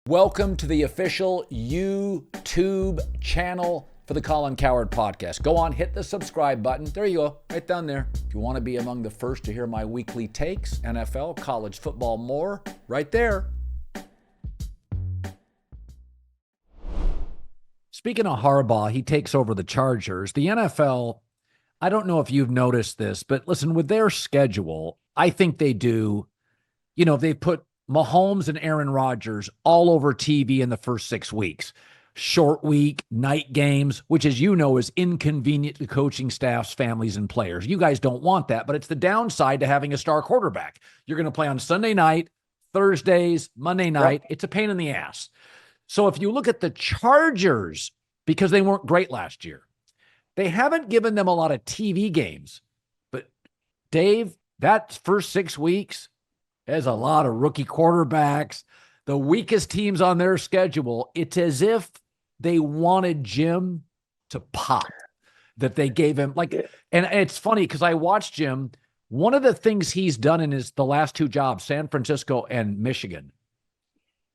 Welcome to the official YouTube channel for the Colin Cowherd podcast. Go on, hit the subscribe button. There you go, right down there. If you want to be among the first to hear my weekly takes, NFL, college football, more, right there. Speaking of Harbaugh, he takes over the Chargers. The NFL, I don't know if you've noticed this, but listen, with their schedule, I think they do, they put Mahomes and Aaron Rodgers all over TV in the first 6 weeks. Short week, night games, which, as you know, is inconvenient to coaching staffs, families, and players. You guys don't want that, but it's the downside to having a star quarterback. You're going to play on Sunday night, Thursdays, Monday night. Yep. It's a pain in the ass. So if you look at the Chargers, because they weren't great last year, they haven't given them a lot of TV games. But, Dave, that first 6 weeks, there's a lot of rookie quarterbacks, the weakest teams on their schedule. It's as if they wanted Jim to pop, that they gave him and it's funny because I watched Jim. One of the things he's done in the last two jobs, San Francisco and Michigan,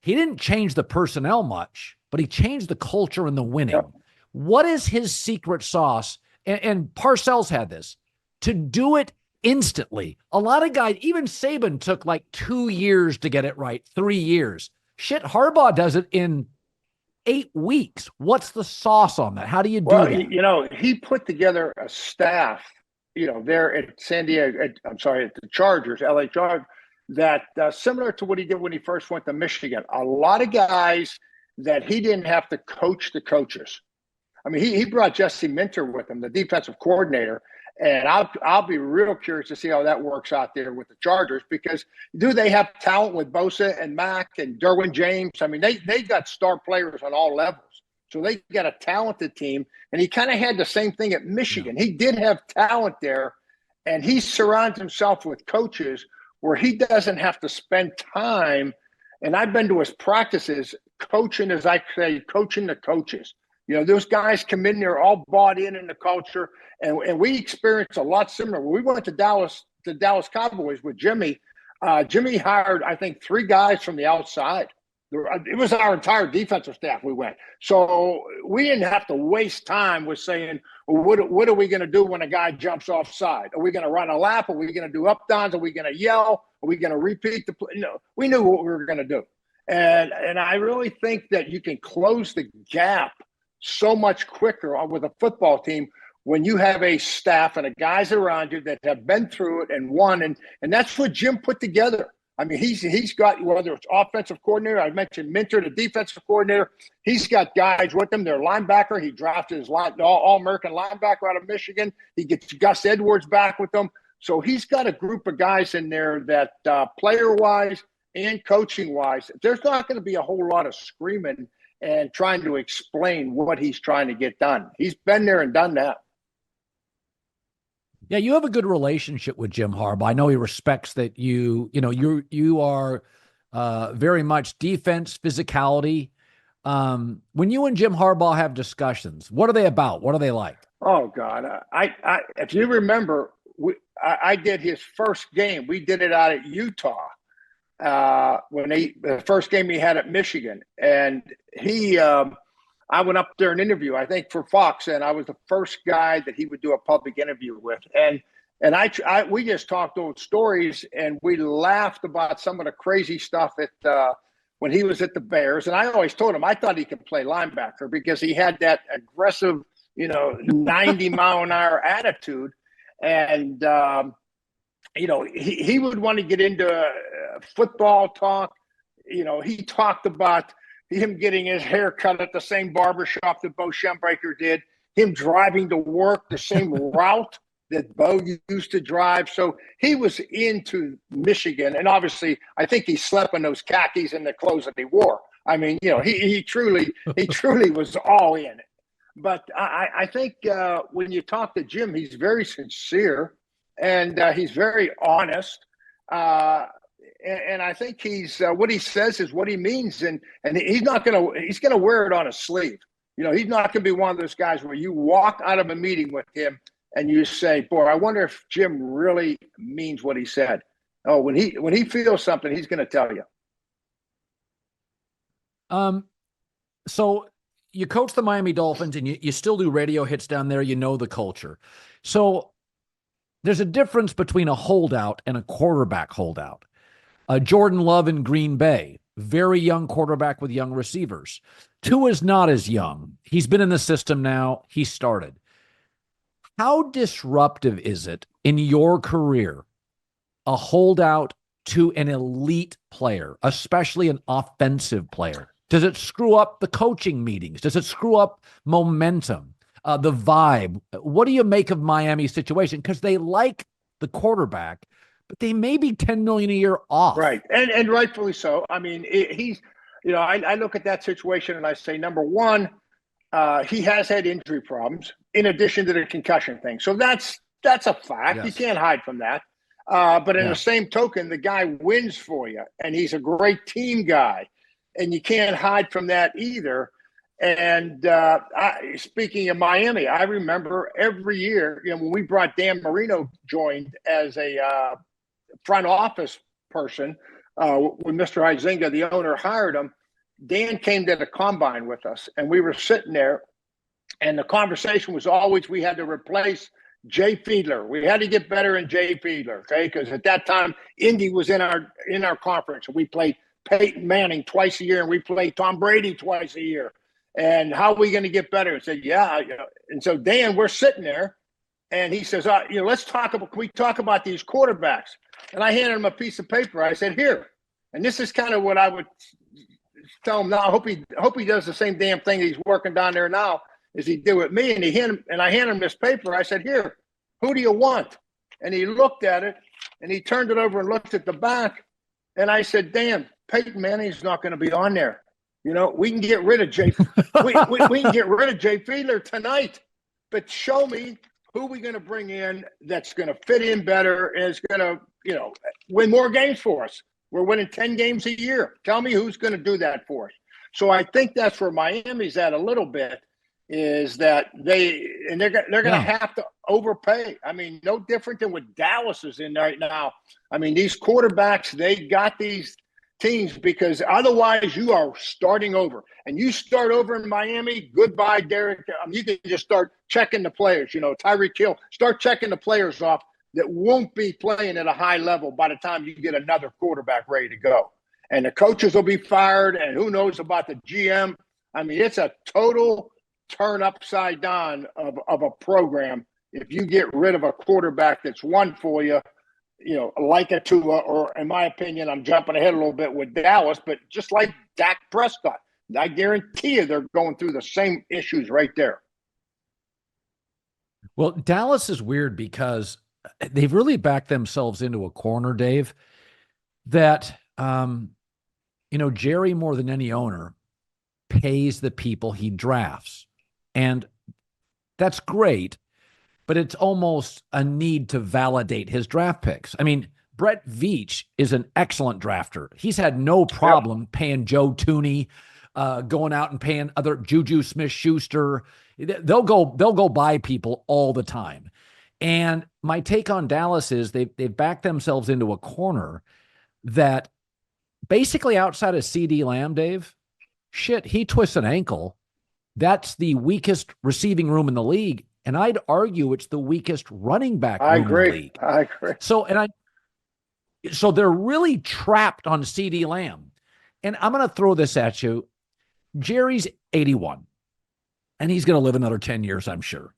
he didn't change the personnel much, but he changed the culture and the winning. Yep. What is his secret sauce? And Parcells had this, to do it instantly. A lot of guys, even Saban took like 2 years to get it right, 3 years. Shit, Harbaugh does it in 8 weeks. What's the sauce on that? How do you do that? He put together a staff, there at at the Chargers, LA Chargers, that similar to what he did when he first went to Michigan. A lot of guys that he didn't have to coach the coaches. I mean, he brought Jesse Minter with him, the defensive coordinator. And I'll be real curious to see how that works out there with the Chargers, because do they have talent with Bosa and Mack and Derwin James? I mean, they got star players on all levels. So they got a talented team. And he kind of had the same thing at Michigan. Yeah. He did have talent there, and he surrounds himself with coaches where he doesn't have to spend time. And I've been to his practices coaching, as I say, coaching the coaches. Those guys come in there all bought in the culture. And we experienced a lot similar. When we went to Dallas Cowboys with Jimmy, Jimmy hired, I think, 3 guys from the outside. It was our entire defensive staff we went. So we didn't have to waste time with saying, well, what are we going to do when a guy jumps offside? Are we going to run a lap? Are we going to do up downs? Are we going to yell? Are we going to repeat the play? No, we knew what we were going to do. And I really think that you can close the gap so much quicker with a football team when you have a staff and a guys around you that have been through it and won. And that's what Jim put together. I mean, he's got, whether it's offensive coordinator, I mentioned Minter, the defensive coordinator, he's got guys with him. Their linebacker, he drafted his All-American linebacker out of Michigan. He gets Gus Edwards back with him. So he's got a group of guys in there that player-wise and coaching-wise, there's not going to be a whole lot of screaming and trying to explain what he's trying to get done. He's been there and done that. Yeah, you have a good relationship with Jim Harbaugh. I know he respects that you are very much defense, physicality. When you and Jim Harbaugh have discussions, what are they about? What are they like? Oh, God. I if you remember, I did his first game. We did it out at Utah. The first game he had at Michigan, and I went up there and interview, I think, for Fox, and I was the first guy that he would do a public interview with. And we just talked old stories, and we laughed about some of the crazy stuff that when he was at the Bears. And I always told him I thought he could play linebacker because he had that aggressive, 90-mile-an-hour attitude. And he would want to get into football talk. He talked about him getting his hair cut at the same barbershop that Bo Schembrecher did, him driving to work the same route that Bo used to drive. So he was into Michigan. And obviously, I think he slept in those khakis and the clothes that he wore. I mean, he truly was all in it. But I think when you talk to Jim, he's very sincere and he's very honest. And I think he's what he says is what he means, and he's gonna wear it on his sleeve. He's not gonna be one of those guys where you walk out of a meeting with him and you say, "Boy, I wonder if Jim really means what he said." Oh, when he feels something, he's gonna tell you. Um, so you coach the Miami Dolphins and you still do radio hits down there. You know the culture. So there's a difference between a holdout and a quarterback holdout. Jordan Love in Green Bay, very young quarterback with young receivers. Tua is not as young. He's been in the system now. He started. How disruptive is it in your career, a holdout to an elite player, especially an offensive player? Does it screw up the coaching meetings? Does it screw up momentum, the vibe? What do you make of Miami's situation? Because they like the quarterback, but they may be $10 million a year off. Right. And rightfully so. I mean, he's, I look at that situation and I say, number one, he has had injury problems in addition to the concussion thing. So that's a fact. Yes. You can't hide from that. But in Yeah. the same token, the guy wins for you, and he's a great team guy, and you can't hide from that either. And speaking of Miami, I remember every year, when we brought Dan Marino joined as a front office person, when Mr. Huizinga, the owner, hired him, Dan came to the combine with us, and we were sitting there, and the conversation was always we had to replace Jay Fiedler. We had to get better in Jay Fiedler, okay? Because at that time, Indy was in our conference, and we played Peyton Manning twice a year, and we played Tom Brady twice a year. And how are we going to get better? And said, yeah. And so Dan, we're sitting there, and he says, let's talk about. Can we talk about these quarterbacks? And I handed him a piece of paper. I said, here. And this is kind of what I would tell him now. I hope he does the same damn thing he's working down there now as he did with me. And I handed him this paper. I said, here, who do you want? And he looked at it, and he turned it over and looked at the back. And I said, Dan, Peyton Manning's not going to be on there. We can get rid of Jay. we can get rid of Jay Fiedler tonight, but show me who we're going to bring in that's going to fit in better and is going to, win more games for us. We're winning 10 games a year. Tell me who's going to do that for us. So I think that's where Miami's at a little bit, is that they're going to have to overpay. I mean, no different than what Dallas is in right now. I mean, these quarterbacks, they got these teams because otherwise you are starting over. And you start over in Miami, goodbye, Derek. You can just start checking the players. Tyreek Hill, start checking the players off that won't be playing at a high level by the time you get another quarterback ready to go. And the coaches will be fired, and who knows about the GM. I mean, it's a total turn upside down of a program if you get rid of a quarterback that's won for you, like a Tua, or in my opinion, I'm jumping ahead a little bit with Dallas, but just like Dak Prescott, I guarantee you they're going through the same issues right there. Well, Dallas is weird because they've really backed themselves into a corner, Dave, that, Jerry, more than any owner, pays the people he drafts. And that's great, but it's almost a need to validate his draft picks. I mean, Brett Veach is an excellent drafter. He's had no problem paying Joe Tooney, going out and paying other Juju Smith-Schuster. They'll go buy people all the time. And my take on Dallas is they've backed themselves into a corner that basically outside of CD Lamb, Dave, he twists an ankle. That's the weakest receiving room in the league. And I'd argue it's the weakest running back room in the league. I agree. So they're really trapped on CD Lamb. And I'm going to throw this at you. Jerry's 81, and he's going to live another 10 years, I'm sure.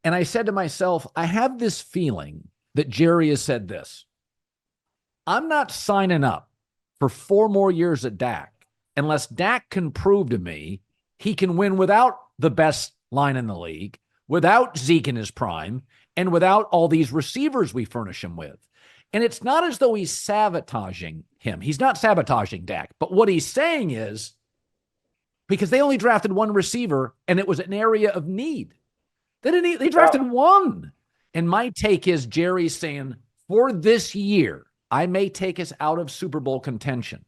And I said to myself, I have this feeling that Jerry has said this. I'm not signing up for 4 more years at Dak unless Dak can prove to me he can win without the best line in the league, without Zeke in his prime, and without all these receivers we furnish him with. And it's not as though he's sabotaging him. He's not sabotaging Dak. But what he's saying is, because they only drafted one receiver, and it was an area of need. They drafted one. And my take is Jerry's saying, for this year, I may take us out of Super Bowl contention,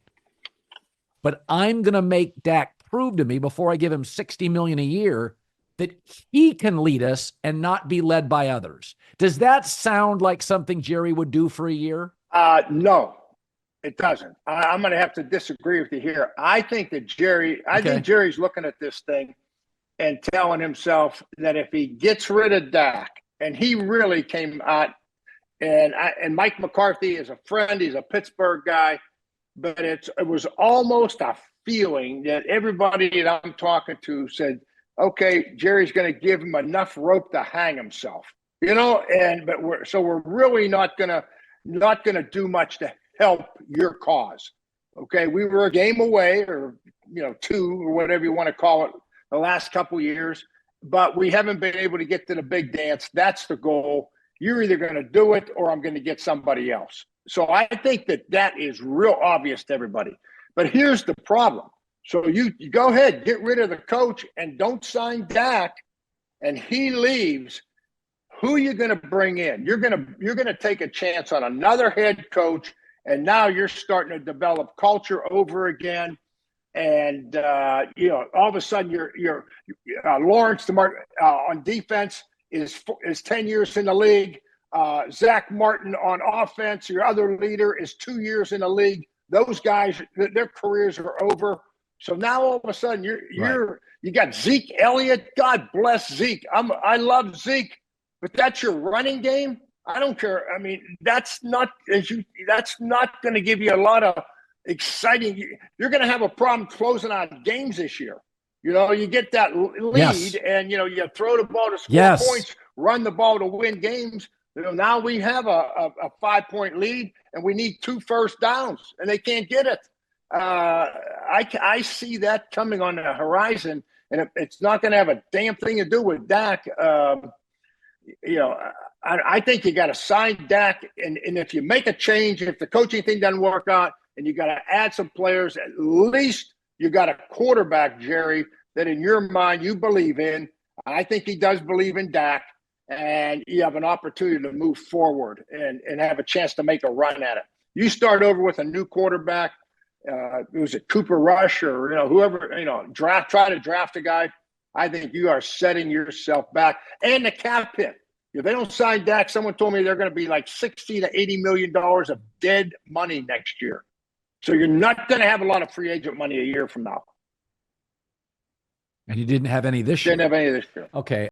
but I'm going to make Dak prove to me before I give him $60 million a year that he can lead us and not be led by others. Does that sound like something Jerry would do for a year? No. It doesn't. I'm going to have to disagree with you here. I think that I Okay. think Jerry's looking at this thing and telling himself that if he gets rid of Dak, and he really came out, and Mike McCarthy is a friend, he's a Pittsburgh guy, but it was almost a feeling that everybody that I'm talking to said, okay, Jerry's going to give him enough rope to hang himself, but we're really not going to do much to help your cause. Okay, we were a game away, or 2, or whatever you want to call it, the last couple years, but we haven't been able to get to the big dance. That's the goal. You're either going to do it or I'm going to get somebody else. So I think that is real obvious to everybody. But here's the problem. So you go ahead, get rid of the coach and don't sign Dak, and he leaves. Who are you going to bring in? You're going to take a chance on another head coach, and now you're starting to develop culture over again. And all of a sudden, you're Lawrence on defense is 10 years in the league. Zach Martin on offense, your other leader, is 2 years in the league. Those guys, their careers are over. So now all of a sudden, you got Zeke Elliott. God bless Zeke. I love Zeke, but that's your running game. I don't care. I mean, that's not going to give you a lot of exciting. You're going to have a problem closing out games this year. You get that lead, yes, and you throw the ball to score points, run the ball to win games. Now we have a 5-point lead, and we need 2 first downs, and they can't get it. I see that coming on the horizon, and it's not going to have a damn thing to do with Dak. I think you got to sign Dak, and if you make a change, if the coaching thing doesn't work out, and you got to add some players, at least you got a quarterback, Jerry, that in your mind you believe in. I think he does believe in Dak, and you have an opportunity to move forward and have a chance to make a run at it. You start over with a new quarterback. Was it Cooper Rush or whoever, try to draft a guy. I think you are setting yourself back. And the cap hit. If they don't sign Dak, someone told me they're going to be like $60 to $80 million of dead money next year. So you're not going to have a lot of free agent money a year from now. And you didn't have any this year. Didn't have any this year. Okay.